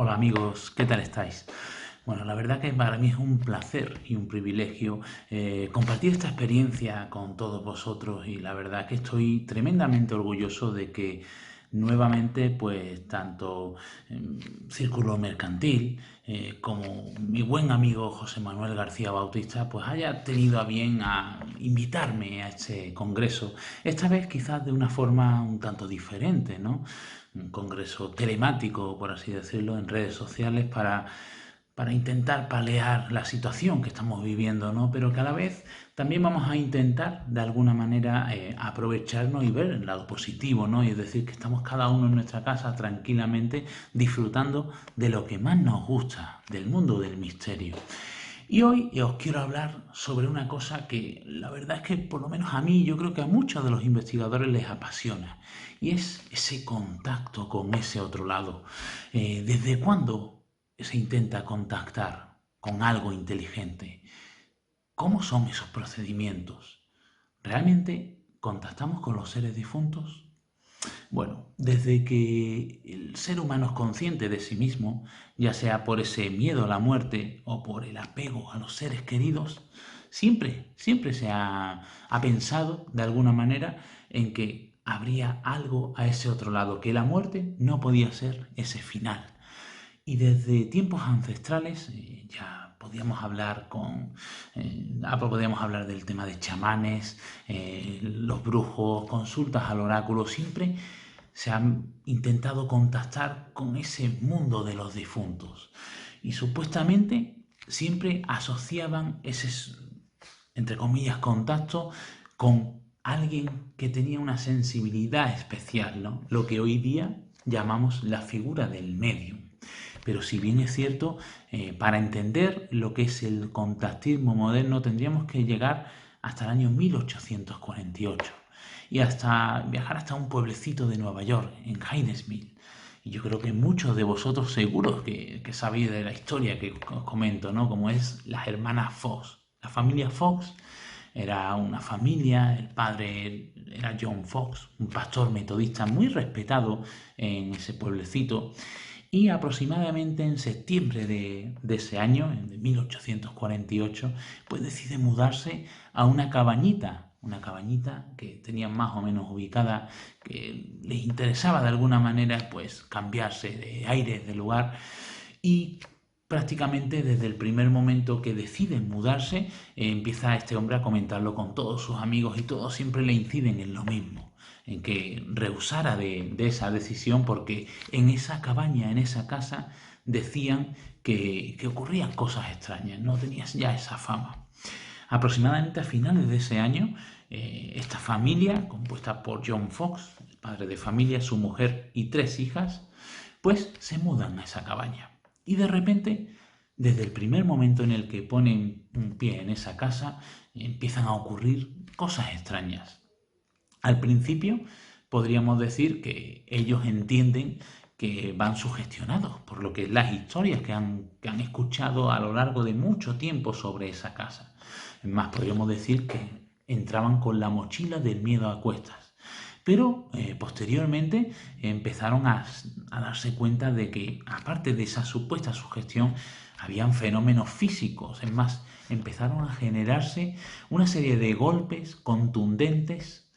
Hola amigos, ¿qué tal estáis? Bueno, la verdad que para mí es un placer y un privilegio compartir esta experiencia con todos vosotros y la verdad que estoy tremendamente orgulloso de que nuevamente pues tanto Círculo Mercantil como mi buen amigo José Manuel García Bautista pues haya tenido a bien a invitarme a este congreso, esta vez quizás de una forma un tanto diferente, ¿no? Un congreso telemático, por así decirlo, en redes sociales para intentar paliar la situación que estamos viviendo, ¿no? Pero que a la vez también vamos a intentar de alguna manera aprovecharnos y ver el lado positivo, ¿no? Y es decir, que estamos cada uno en nuestra casa tranquilamente disfrutando de lo que más nos gusta, del mundo del misterio. Y hoy os quiero hablar sobre una cosa que la verdad es que por lo menos a mí, yo creo que a muchos de los investigadores les apasiona, y es ese contacto con ese otro lado. ¿Desde cuándo se intenta contactar con algo inteligente? ¿Cómo son esos procedimientos? ¿Realmente contactamos con los seres difuntos? Bueno, desde que el ser humano es consciente de sí mismo, ya sea por ese miedo a la muerte o por el apego a los seres queridos, siempre se ha pensado de alguna manera en que habría algo a ese otro lado, que la muerte no podía ser ese final. Y desde tiempos ancestrales ya podíamos hablar del tema de chamanes, los brujos, consultas al oráculo, siempre se han intentado contactar con ese mundo de los difuntos. Y supuestamente siempre asociaban ese, entre comillas, contacto con alguien que tenía una sensibilidad especial, ¿no? Lo que hoy día llamamos la figura del medium. Pero si bien es cierto, para entender lo que es el contactismo moderno tendríamos que llegar hasta el año 1848 y hasta viajar hasta un pueblecito de Nueva York, en Hainesville. Y yo creo que muchos de vosotros seguros que sabéis de la historia que os comento, ¿no? Como es las hermanas Fox. La familia Fox era una familia, el padre era John Fox, un pastor metodista muy respetado en ese pueblecito. Y aproximadamente en septiembre de ese año, de 1848, pues decide mudarse a una cabañita que tenían más o menos ubicada, que les interesaba de alguna manera pues cambiarse de aires, de lugar, y prácticamente desde el primer momento que deciden mudarse, empieza este hombre a comentarlo con todos sus amigos y todos siempre le inciden en lo mismo, en que rehusara de esa decisión porque en esa cabaña, en esa casa, decían que ocurrían cosas extrañas, no tenías ya esa fama. Aproximadamente a finales de ese año, esta familia, compuesta por John Fox, el padre de familia, su mujer y 3 hijas, pues se mudan a esa cabaña. Y de repente, desde el primer momento en el que ponen un pie en esa casa, empiezan a ocurrir cosas extrañas. Al principio podríamos decir que ellos entienden que van sugestionados por lo que las historias que han escuchado a lo largo de mucho tiempo sobre esa casa. Es más, podríamos decir que entraban con la mochila del miedo a cuestas. Pero posteriormente empezaron a darse cuenta de que, aparte de esa supuesta sugestión, habían fenómenos físicos. Es más, empezaron a generarse una serie de golpes contundentes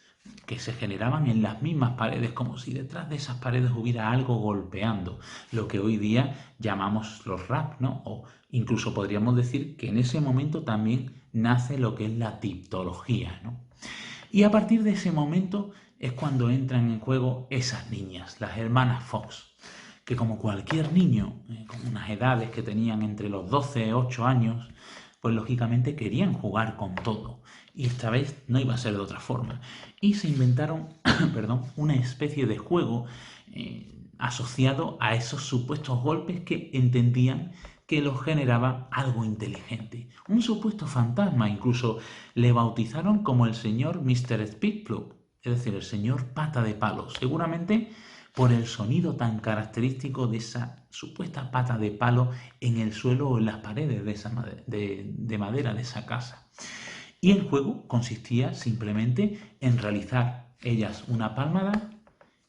que se generaban en las mismas paredes, como si detrás de esas paredes hubiera algo golpeando, lo que hoy día llamamos los rap, ¿no? O incluso podríamos decir que en ese momento también nace lo que es la tipología, ¿no? Y a partir de ese momento es cuando entran en juego esas niñas, las hermanas Fox, que como cualquier niño, con unas edades que tenían entre los 12 y 8 años, pues lógicamente querían jugar con todo. Y esta vez no iba a ser de otra forma. Y se inventaron, perdón, una especie de juego asociado a esos supuestos golpes que entendían que los generaba algo inteligente. Un supuesto fantasma, incluso le bautizaron como el señor Mr. Speedplug, es decir, el señor pata de palo, seguramente por el sonido tan característico de esa supuesta pata de palo en el suelo o en las paredes de madera de esa casa. Y el juego consistía simplemente en realizar ellas una palmada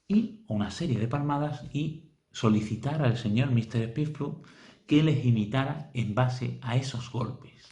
y una serie de palmadas y solicitar al señor Mr. Pickford que les imitara en base a esos golpes.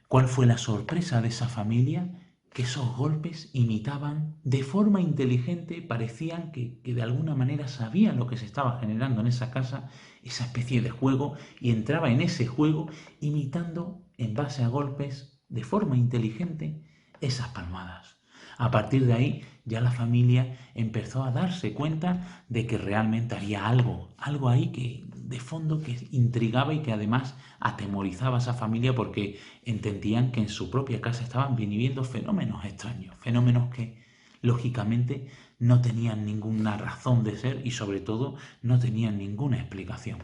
¿Cuál fue la sorpresa de esa familia? Que esos golpes imitaban de forma inteligente, parecían que de alguna manera sabían lo que se estaba generando en esa casa, esa especie de juego, y entraba en ese juego imitando en base a golpes de forma inteligente esas palmadas. A partir de ahí ya la familia empezó a darse cuenta de que realmente había algo ahí que de fondo que intrigaba y que además atemorizaba a esa familia porque entendían que en su propia casa estaban viviendo fenómenos extraños, fenómenos que lógicamente no tenían ninguna razón de ser y sobre todo no tenían ninguna explicación.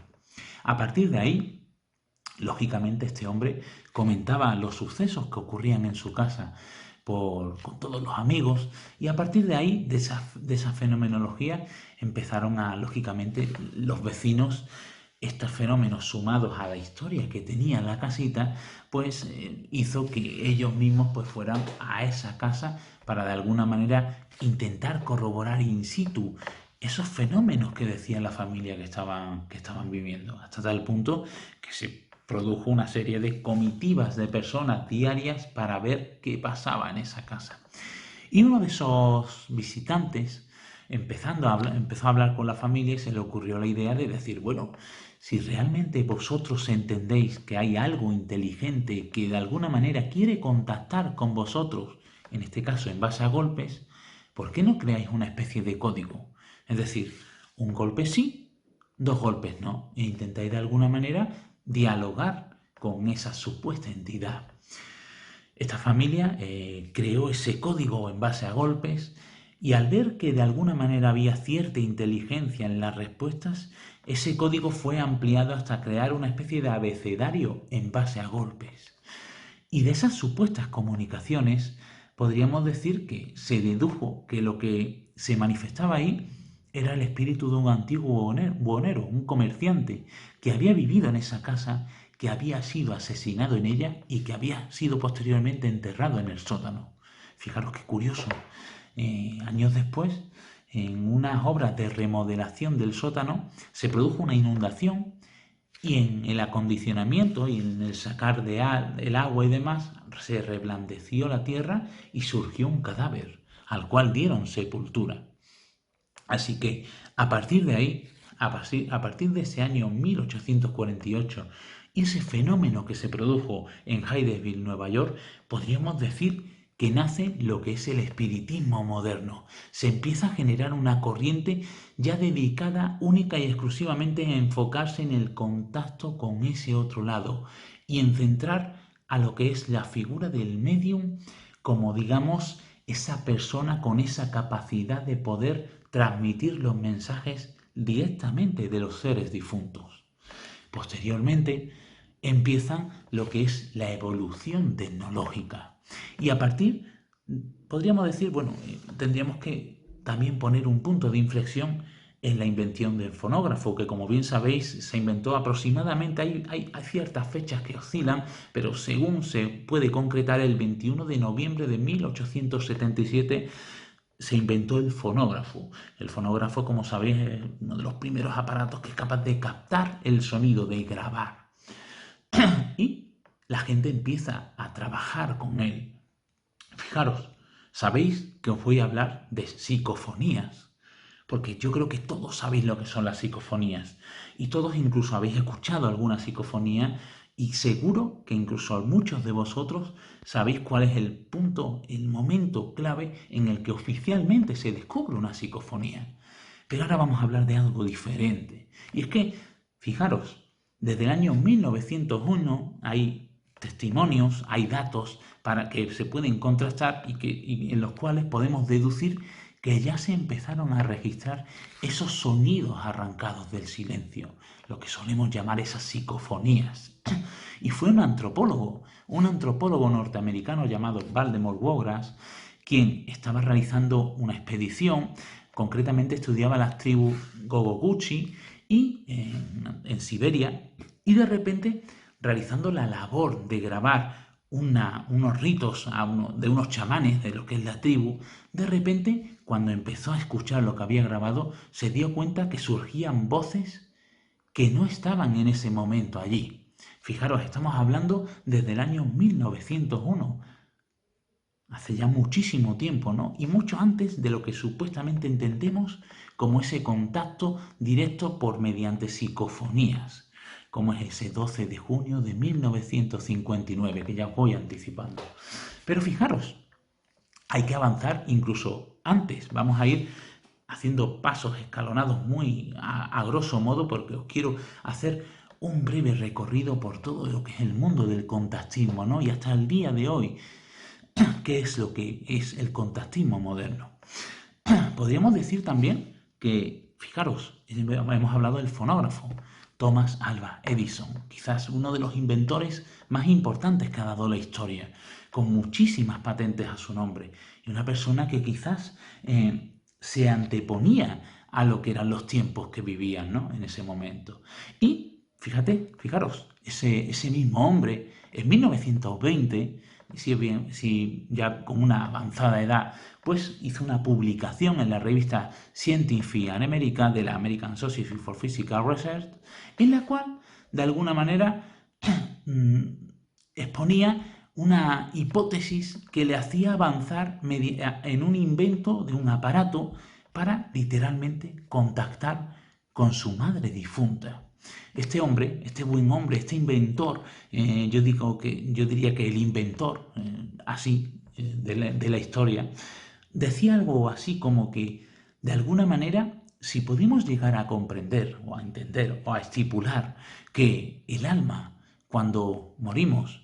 A partir de ahí, lógicamente este hombre comentaba los sucesos que ocurrían en su casa con todos los amigos y a partir de ahí, de esa fenomenología, empezaron lógicamente, los vecinos, estos fenómenos sumados a la historia que tenía la casita, pues hizo que ellos mismos pues fueran a esa casa para de alguna manera intentar corroborar in situ esos fenómenos que decía la familia que estaban viviendo, hasta tal punto que se produjo una serie de comitivas de personas diarias para ver qué pasaba en esa casa. Y uno de esos visitantes, empezó a hablar con la familia y se le ocurrió la idea de decir, bueno, si realmente vosotros entendéis que hay algo inteligente que de alguna manera quiere contactar con vosotros, en este caso en base a golpes, ¿por qué no creáis una especie de código? Es decir, un golpe sí, 2 golpes no, e intentáis de alguna manera dialogar con esa supuesta entidad. Esta familia creó ese código en base a golpes y al ver que de alguna manera había cierta inteligencia en las respuestas, ese código fue ampliado hasta crear una especie de abecedario en base a golpes. Y de esas supuestas comunicaciones podríamos decir que se dedujo que lo que se manifestaba ahí era el espíritu de un antiguo buhonero, un comerciante que había vivido en esa casa, que había sido asesinado en ella y que había sido posteriormente enterrado en el sótano. Fijaros qué curioso. Años después, en unas obras de remodelación del sótano, se produjo una inundación y en el acondicionamiento y en el sacar el agua y demás, se reblandeció la tierra y surgió un cadáver, al cual dieron sepultura. Así que a partir de ahí, a partir de ese año 1848, y ese fenómeno que se produjo en Hydesville, Nueva York, podríamos decir que nace lo que es el espiritismo moderno. Se empieza a generar una corriente ya dedicada única y exclusivamente a enfocarse en el contacto con ese otro lado y en centrar a lo que es la figura del medium como, digamos, esa persona con esa capacidad de poder transmitir los mensajes directamente de los seres difuntos. Posteriormente empieza lo que es la evolución tecnológica y a partir, podríamos decir, bueno, tendríamos que también poner un punto de inflexión en la invención del fonógrafo, que como bien sabéis se inventó aproximadamente, hay ciertas fechas que oscilan, pero según se puede concretar, el 21 de noviembre de 1877 se inventó el fonógrafo. El fonógrafo, como sabéis, es uno de los primeros aparatos que es capaz de captar el sonido, de grabar. Y la gente empieza a trabajar con él. Fijaros, sabéis que os voy a hablar de psicofonías, porque yo creo que todos sabéis lo que son las psicofonías y todos incluso habéis escuchado alguna psicofonía y seguro que incluso muchos de vosotros sabéis cuál es el punto, el momento clave en el que oficialmente se descubre una psicofonía. Pero ahora vamos a hablar de algo diferente. Y es que, fijaros, desde el año 1901 hay testimonios, hay datos para que se pueden contrastar y en los cuales podemos deducir que ya se empezaron a registrar esos sonidos arrancados del silencio, lo que solemos llamar esas psicofonías. Y fue un antropólogo norteamericano llamado Valdemar Wogras, quien estaba realizando una expedición, concretamente estudiaba las tribus Gogoguchi y en Siberia, y de repente, realizando la labor de grabar unos ritos de unos chamanes de lo que es la tribu, de repente cuando empezó a escuchar lo que había grabado, se dio cuenta que surgían voces que no estaban en ese momento allí. Fijaros, estamos hablando desde el año 1901, hace ya muchísimo tiempo, ¿no? Y mucho antes de lo que supuestamente entendemos como ese contacto directo por mediante psicofonías, como es ese 12 de junio de 1959, que ya voy anticipando. Pero fijaros, hay que avanzar incluso antes. Vamos a ir haciendo pasos escalonados muy a grosso modo, porque os quiero hacer un breve recorrido por todo lo que es el mundo del contactismo, ¿no? Y hasta el día de hoy, ¿qué es lo que es el contactismo moderno? Podríamos decir también que, fijaros, hemos hablado del fonógrafo, Thomas Alva Edison, quizás uno de los inventores más importantes que ha dado la historia, con muchísimas patentes a su nombre, y una persona que quizás se anteponía a lo que eran los tiempos que vivían, ¿no? En ese momento. Y fijaros, ese mismo hombre, en 1920, si ya con una avanzada edad, pues hizo una publicación en la revista Scientific and American de la American Society for Physical Research, en la cual, de alguna manera, exponía una hipótesis que le hacía avanzar en un invento de un aparato para literalmente contactar con su madre difunta. Este hombre, este buen hombre, este inventor, yo diría que el inventor, de la historia, decía algo así como que, de alguna manera, si pudimos llegar a comprender o a entender o a estipular que el alma, cuando morimos,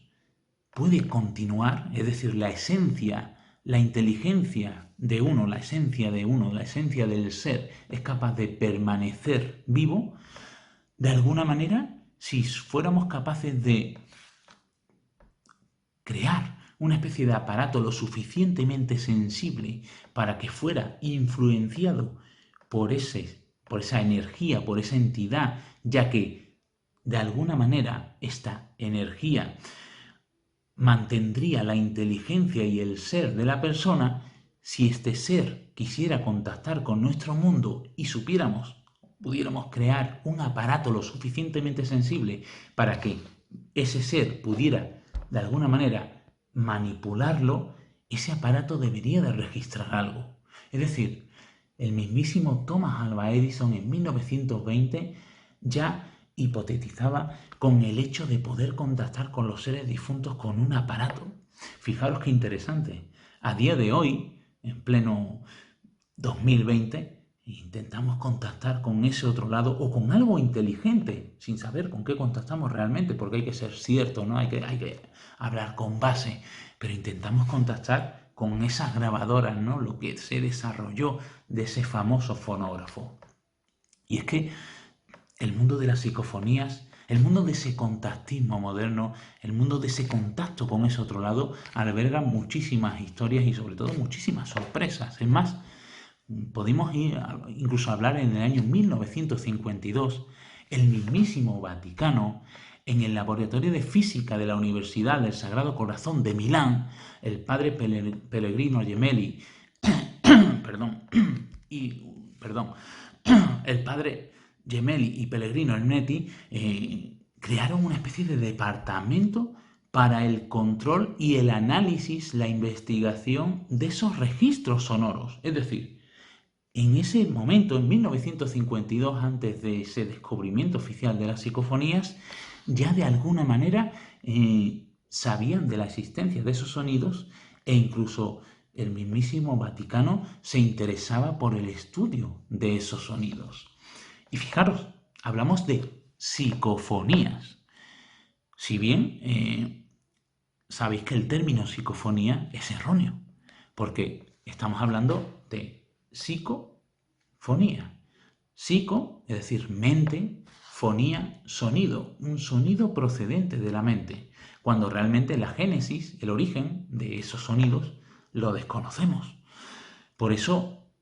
puede continuar, es decir, la esencia, la inteligencia de uno, la esencia del ser, es capaz de permanecer vivo, de alguna manera, si fuéramos capaces de crear una especie de aparato lo suficientemente sensible para que fuera influenciado por esa energía, por esa entidad, ya que de alguna manera esta energía mantendría la inteligencia y el ser de la persona, si este ser quisiera contactar con nuestro mundo y pudiéramos crear un aparato lo suficientemente sensible para que ese ser pudiera de alguna manera manipularlo, ese aparato debería de registrar algo. Es decir, el mismísimo Thomas Alva Edison en 1920 ya hipotetizaba con el hecho de poder contactar con los seres difuntos con un aparato. Fijaros qué interesante. A día de hoy, en pleno 2020, intentamos contactar con ese otro lado o con algo inteligente, sin saber con qué contactamos realmente, porque hay que ser cierto, ¿no? Hay que hablar con base, pero intentamos contactar con esas grabadoras, ¿no? Lo que se desarrolló de ese famoso fonógrafo. Y es que el mundo de las psicofonías, el mundo de ese contactismo moderno, el mundo de ese contacto con ese otro lado, alberga muchísimas historias y sobre todo muchísimas sorpresas. Es más, podemos incluso hablar en el año 1952, el mismísimo Vaticano, en el laboratorio de física de la Universidad del Sagrado Corazón de Milán, el padre Pellegrino Gemelli, el padre Gemelli y Pellegrino Ernetti crearon una especie de departamento para el control y el análisis, la investigación de esos registros sonoros. Es decir, en ese momento, en 1952, antes de ese descubrimiento oficial de las psicofonías, ya de alguna manera sabían de la existencia de esos sonidos e incluso el mismísimo Vaticano se interesaba por el estudio de esos sonidos. Y fijaros, hablamos de psicofonías. Si bien sabéis que el término psicofonía es erróneo, porque estamos hablando de psicofonía. Psico, es decir, mente, fonía, sonido, un sonido procedente de la mente, cuando realmente la génesis, el origen de esos sonidos, lo desconocemos. Por eso,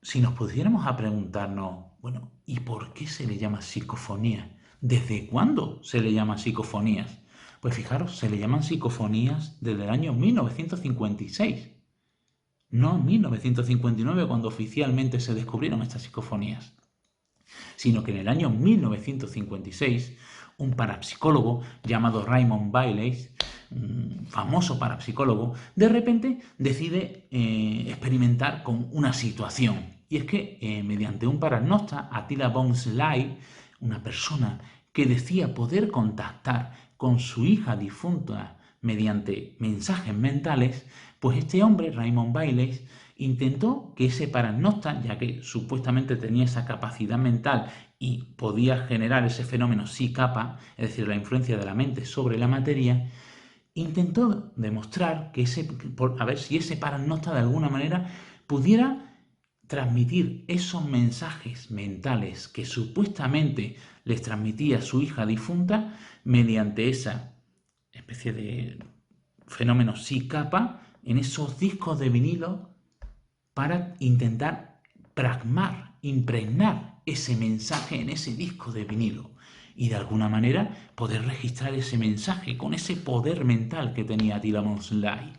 si nos pudiéramos a preguntarnos, bueno, ¿y por qué se le llama psicofonía? ¿Desde cuándo se le llama psicofonías? Pues fijaros, se le llaman psicofonías desde el año 1956. no en 1959 cuando oficialmente se descubrieron estas psicofonías, sino que en el año 1956 un parapsicólogo llamado Raymond Bailey, un famoso parapsicólogo, de repente decide experimentar con una situación. Y es que mediante un paragnosta, Attila von Szilay, una persona que decía poder contactar con su hija difunta mediante mensajes mentales, pues este hombre, Raymond Bailey, intentó que ese paragnosta, ya que supuestamente tenía esa capacidad mental y podía generar ese fenómeno psi-kappa, es decir, la influencia de la mente sobre la materia, intentó demostrar que a ver si ese paragnosta de alguna manera pudiera transmitir esos mensajes mentales que supuestamente les transmitía su hija difunta mediante esa especie de fenómeno psi-kappa en esos discos de vinilo para intentar impregnar ese mensaje en ese disco de vinilo y de alguna manera poder registrar ese mensaje con ese poder mental que tenía Attila von Szilay.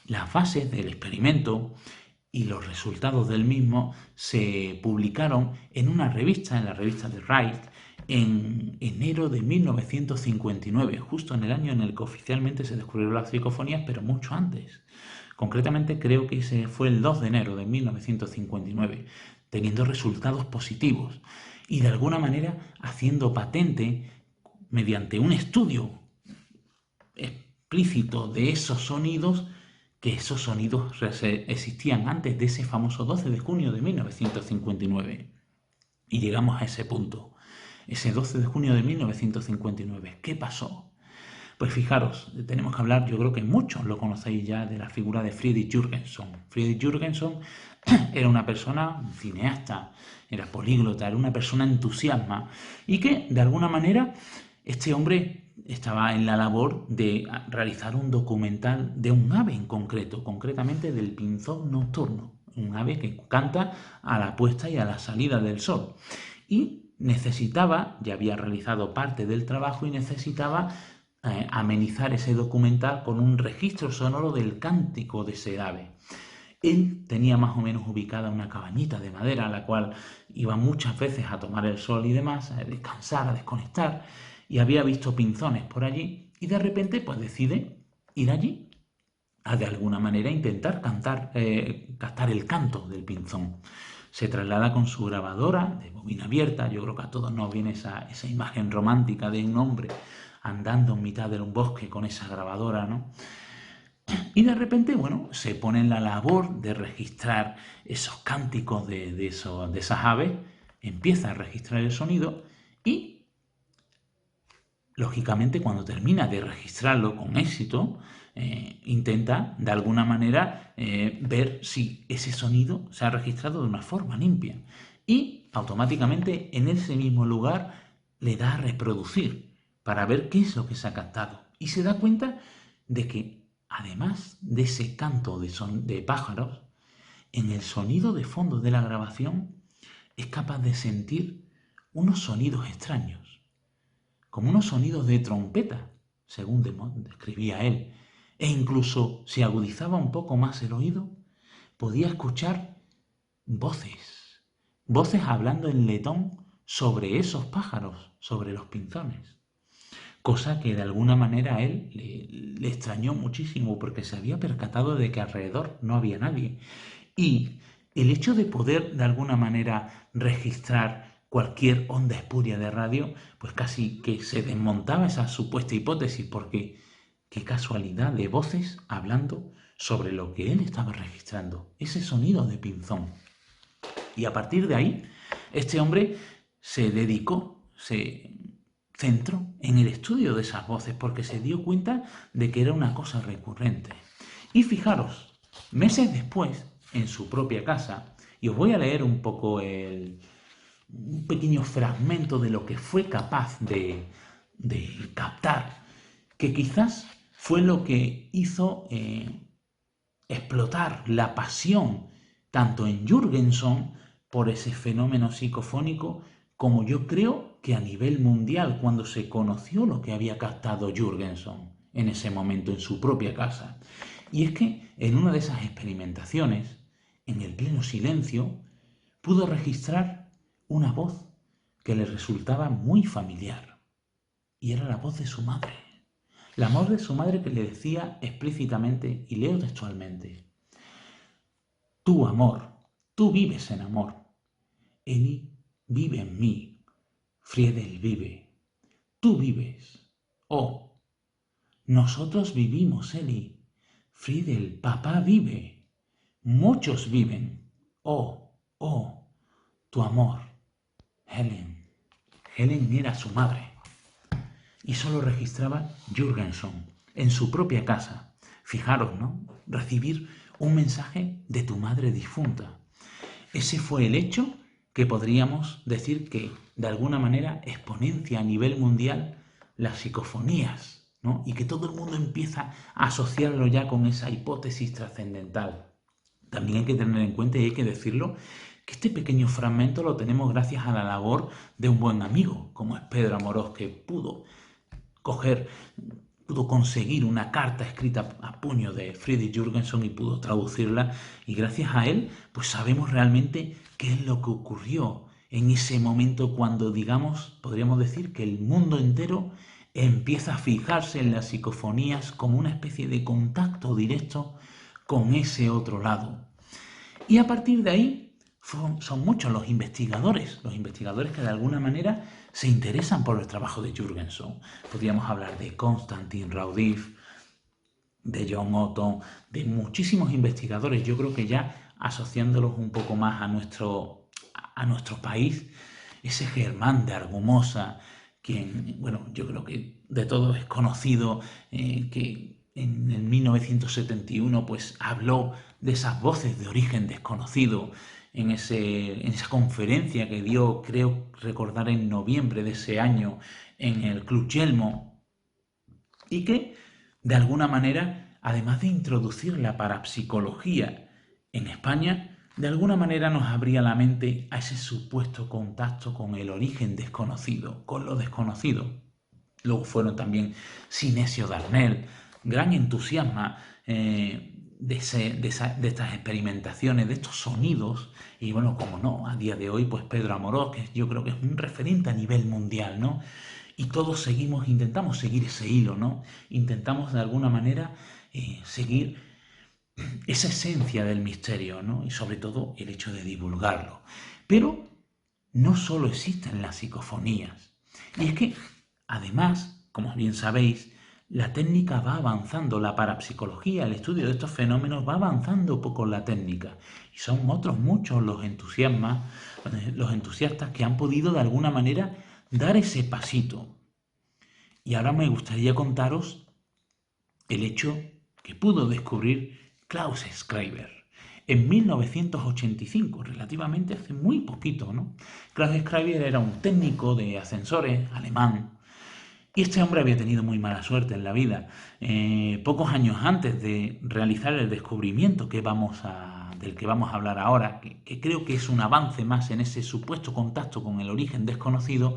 Las bases del experimento y los resultados del mismo se publicaron en una revista, en la revista The Right, en enero de 1959, justo en el año en el que oficialmente se descubrieron las psicofonías, pero mucho antes. Concretamente creo que ese fue el 2 de enero de 1959, teniendo resultados positivos y de alguna manera haciendo patente mediante un estudio explícito de esos sonidos, que esos sonidos existían antes de ese famoso 12 de junio de 1959. Y llegamos a ese punto, ese 12 de junio de 1959. ¿Qué pasó? Pues fijaros, tenemos que hablar, yo creo que muchos lo conocéis ya, de la figura de Friedrich Jürgenson. Friedrich Jürgenson era una persona, un cineasta, era políglota, era una persona entusiasma y que de alguna manera este hombre estaba en la labor de realizar un documental de un ave en concreto, concretamente del pinzón nocturno, un ave que canta a la puesta y a la salida del sol. Y necesitaba, ya había realizado parte del trabajo y necesitaba amenizar ese documental con un registro sonoro del cántico de ese ave. Él tenía más o menos ubicada una cabañita de madera a la cual iba muchas veces a tomar el sol y demás, a descansar, a desconectar, y había visto pinzones por allí y de repente pues decide ir allí a de alguna manera intentar captar el canto del pinzón. Se traslada con su grabadora de bobina abierta. Yo creo que a todos nos viene esa imagen romántica de un hombre andando en mitad de un bosque con esa grabadora, ¿no? Y de repente, bueno, se pone en la labor de registrar esos cánticos de esas aves, empieza a registrar el sonido y, lógicamente, cuando termina de registrarlo con éxito, intenta de alguna manera ver si ese sonido se ha registrado de una forma limpia. Y automáticamente en ese mismo lugar le da a reproducir para ver qué es lo que se ha captado. Y se da cuenta de que además de ese canto de pájaros, en el sonido de fondo de la grabación es capaz de sentir unos sonidos extraños, como unos sonidos de trompeta, según describía él, e incluso si agudizaba un poco más el oído, podía escuchar voces hablando en letón sobre esos pájaros, sobre los pinzones. Cosa que de alguna manera a él le extrañó muchísimo porque se había percatado de que alrededor no había nadie. Y el hecho de poder de alguna manera registrar cualquier onda espuria de radio, pues casi que se desmontaba esa supuesta hipótesis porque qué casualidad de voces hablando sobre lo que él estaba registrando, ese sonido de pinzón. Y a partir de ahí, este hombre se centró en el estudio de esas voces porque se dio cuenta de que era una cosa recurrente. Y fijaros, meses después, en su propia casa, y os voy a leer un poco un pequeño fragmento de lo que fue capaz de captar, que quizás fue lo que hizo explotar la pasión tanto en Jürgenson por ese fenómeno psicofónico, como yo creo que a nivel mundial cuando se conoció lo que había captado Jürgenson en ese momento en su propia casa. Y es que en una de esas experimentaciones, en el pleno silencio, pudo registrar una voz que le resultaba muy familiar. Y era la voz de su madre. La voz de su madre que le decía explícitamente, y leo textualmente: tú, amor, tú vives en amor. Eli vive en mí. Friedel vive. Tú vives. Oh, nosotros vivimos, Eli. Friedel, papá vive. Muchos viven. Oh, oh, tu amor. Helen. Helen era su madre. Y eso lo registraba Jürgenson en su propia casa. Fijaros, ¿no? Recibir un mensaje de tu madre difunta. Ese fue el hecho que podríamos decir que de alguna manera exponencia a nivel mundial las psicofonías, ¿no? Y que todo el mundo empieza a asociarlo ya con esa hipótesis trascendental. También hay que tener en cuenta, y hay que decirlo, que este pequeño fragmento lo tenemos gracias a la labor de un buen amigo, como es Pedro Amorós, que pudo conseguir una carta escrita a puño de Friedrich Jürgenson y pudo traducirla, y gracias a él pues sabemos realmente qué es lo que ocurrió en ese momento cuando, digamos, podríamos decir que el mundo entero empieza a fijarse en las psicofonías como una especie de contacto directo con ese otro lado. Y a partir de ahí son muchos los investigadores que de alguna manera se interesan por el trabajo de Jürgenson. Podríamos hablar de Konstantin Raudive, de John Otto, de muchísimos investigadores. Yo creo que ya asociándolos un poco más a nuestro país, ese Germán de Argumosa, quien, bueno, yo creo que de todos es conocido, que en el 1971 pues habló de esas voces de origen desconocido en esa conferencia que dio, creo recordar, en noviembre de ese año en el Club Yelmo, y que de alguna manera, además de introducir la parapsicología en España, de alguna manera nos abría la mente a ese supuesto contacto con el origen desconocido, con lo desconocido. Luego fueron también Sinesio Darnell, gran entusiasma de estas experimentaciones, de estos sonidos, y bueno, como no, a día de hoy, pues Pedro Amorós, que yo creo que es un referente a nivel mundial, ¿no? Y todos intentamos seguir ese hilo, ¿no? Intentamos de alguna manera seguir esa esencia del misterio, ¿no? Y sobre todo el hecho de divulgarlo. Pero no solo existen las psicofonías. Y es que, además, como bien sabéis, la técnica va avanzando, la parapsicología, el estudio de estos fenómenos va avanzando poco la técnica. Y son otros muchos los entusiastas que han podido de alguna manera dar ese pasito. Y ahora me gustaría contaros el hecho que pudo descubrir Klaus Schreiber en 1985, relativamente hace muy poquito, ¿no? Klaus Schreiber era un técnico de ascensores alemán, y este hombre había tenido muy mala suerte en la vida. Pocos años antes de realizar el descubrimiento del que vamos a hablar ahora, que creo que es un avance más en ese supuesto contacto con el origen desconocido,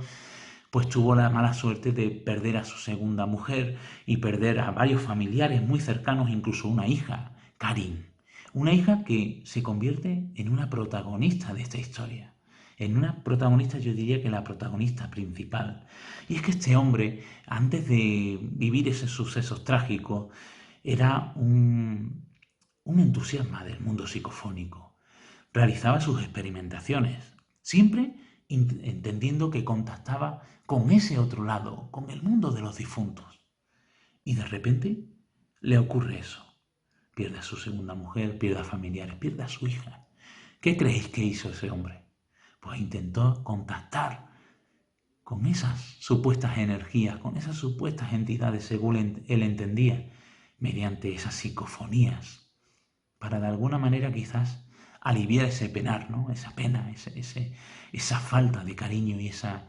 pues tuvo la mala suerte de perder a su segunda mujer y perder a varios familiares muy cercanos, incluso una hija, Karin. Una hija que se convierte en una protagonista de esta historia. En una protagonista, yo diría que la protagonista principal. Y es que este hombre, antes de vivir esos sucesos trágicos, era un entusiasta del mundo psicofónico. Realizaba sus experimentaciones, siempre entendiendo que contactaba con ese otro lado, con el mundo de los difuntos. Y de repente le ocurre eso. Pierde a su segunda mujer, pierde a familiares, pierde a su hija. ¿Qué creéis que hizo ese hombre? Pues intentó contactar con esas supuestas energías, con esas supuestas entidades, según él entendía, mediante esas psicofonías, para de alguna manera quizás aliviar ese penar, ¿no? Esa pena, esa falta de cariño y esa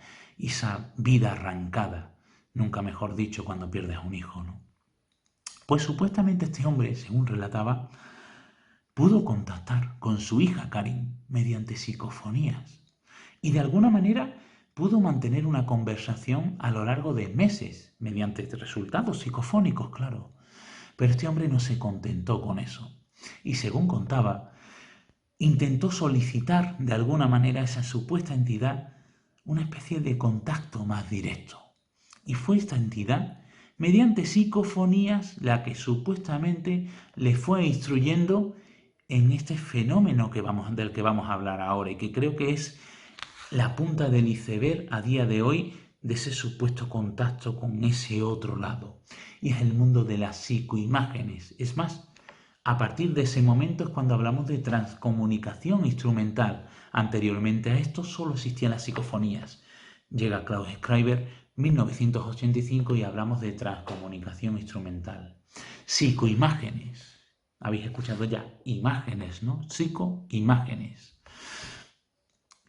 vida arrancada, nunca mejor dicho, cuando pierdes a un hijo, ¿no? Pues supuestamente este hombre, según relataba, pudo contactar con su hija Karin mediante psicofonías y de alguna manera pudo mantener una conversación a lo largo de meses mediante resultados psicofónicos, claro. Pero este hombre no se contentó con eso. Y según contaba, intentó solicitar de alguna manera a esa supuesta entidad una especie de contacto más directo. Y fue esta entidad, mediante psicofonías, la que supuestamente le fue instruyendo en este fenómeno del que vamos a hablar ahora, y que creo que es la punta del iceberg a día de hoy de ese supuesto contacto con ese otro lado. Y es el mundo de las psicoimágenes. Es más, a partir de ese momento es cuando hablamos de transcomunicación instrumental. Anteriormente a esto solo existían las psicofonías. Llega Klaus Schreiber, 1985, y hablamos de transcomunicación instrumental. Psicoimágenes. Habéis escuchado ya imágenes, ¿no? Psicoimágenes.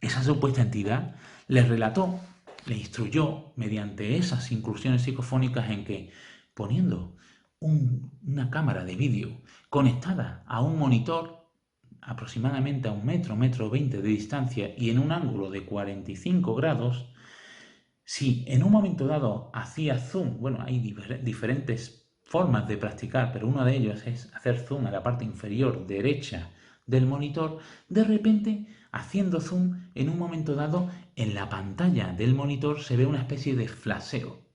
Esa supuesta entidad le relató, le instruyó mediante esas inclusiones psicofónicas en que, poniendo una cámara de vídeo conectada a un monitor aproximadamente a 1 metro, 1,20 m de distancia y en un ángulo de 45 grados, si en un momento dado hacía zoom, bueno, hay diferentes formas de practicar, pero una de ellas es hacer zoom a la parte inferior derecha del monitor, de repente, haciendo zoom, en un momento dado, en la pantalla del monitor se ve una especie de flasheo.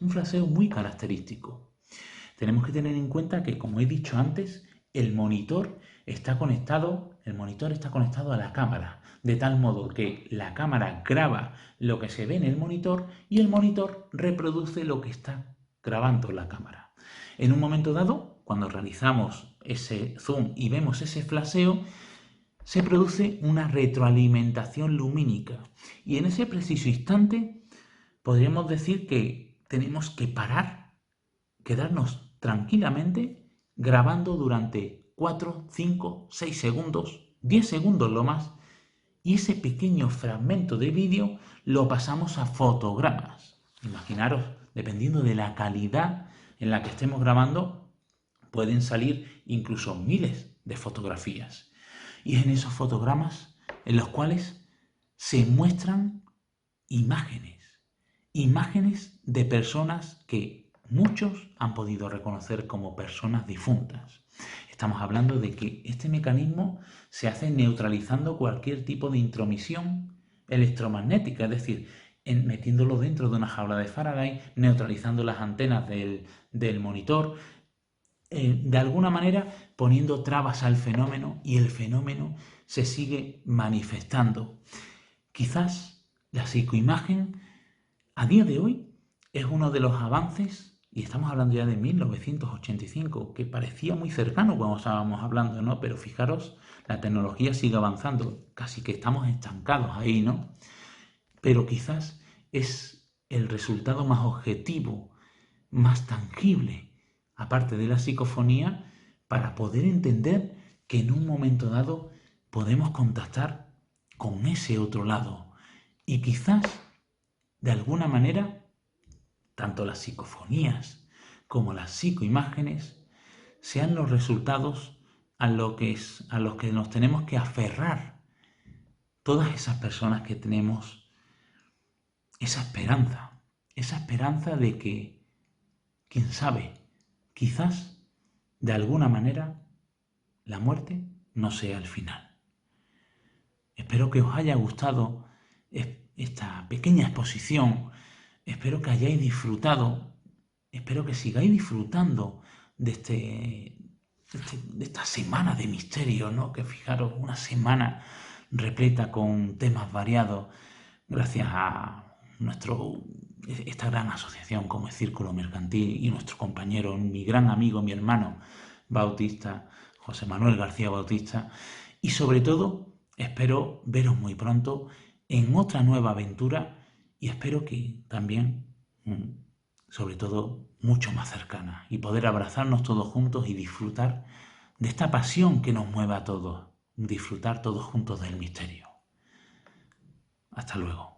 Un flasheo muy característico. Tenemos que tener en cuenta que, como he dicho antes, el monitor está conectado a la cámara, de tal modo que la cámara graba lo que se ve en el monitor y el monitor reproduce lo que está grabando la cámara. En un momento dado, cuando realizamos ese zoom y vemos ese flasheo, se produce una retroalimentación lumínica. Y en ese preciso instante podríamos decir que tenemos que parar, quedarnos tranquilamente grabando durante 4, 5, 6 segundos, 10 segundos lo más, y ese pequeño fragmento de vídeo lo pasamos a fotogramas. Imaginaros, dependiendo de la calidad en la que estemos grabando, pueden salir incluso miles de fotografías. Y es en esos fotogramas en los cuales se muestran imágenes de personas que muchos han podido reconocer como personas difuntas. Estamos hablando de que este mecanismo se hace neutralizando cualquier tipo de intromisión electromagnética, es decir, metiéndolo dentro de una jaula de Faraday, neutralizando las antenas del monitor, de alguna manera poniendo trabas al fenómeno, y el fenómeno se sigue manifestando. Quizás la psicoimagen a día de hoy es uno de los avances, y estamos hablando ya de 1985, que parecía muy cercano cuando estábamos hablando, ¿no? Pero fijaros, la tecnología sigue avanzando, casi que estamos estancados ahí, ¿no? Pero quizás es el resultado más objetivo, más tangible, aparte de la psicofonía, para poder entender que en un momento dado podemos contactar con ese otro lado. Y quizás, de alguna manera, tanto las psicofonías como las psicoimágenes sean los resultados a los que nos tenemos que aferrar todas esas personas que tenemos esa esperanza de que, quién sabe, quizás de alguna manera la muerte no sea el final. Espero que os haya gustado esta pequeña exposición. Espero que hayáis disfrutado, espero que sigáis disfrutando de esta semana de misterio, ¿no? Que fijaros, una semana repleta con temas variados, gracias a esta gran asociación como es Círculo Mercantil y nuestro compañero, mi gran amigo, mi hermano Bautista, José Manuel García Bautista. Y sobre todo, espero veros muy pronto en otra nueva aventura, y espero que también, sobre todo, mucho más cercana, y poder abrazarnos todos juntos y disfrutar de esta pasión que nos mueve a todos, disfrutar todos juntos del misterio. Hasta luego.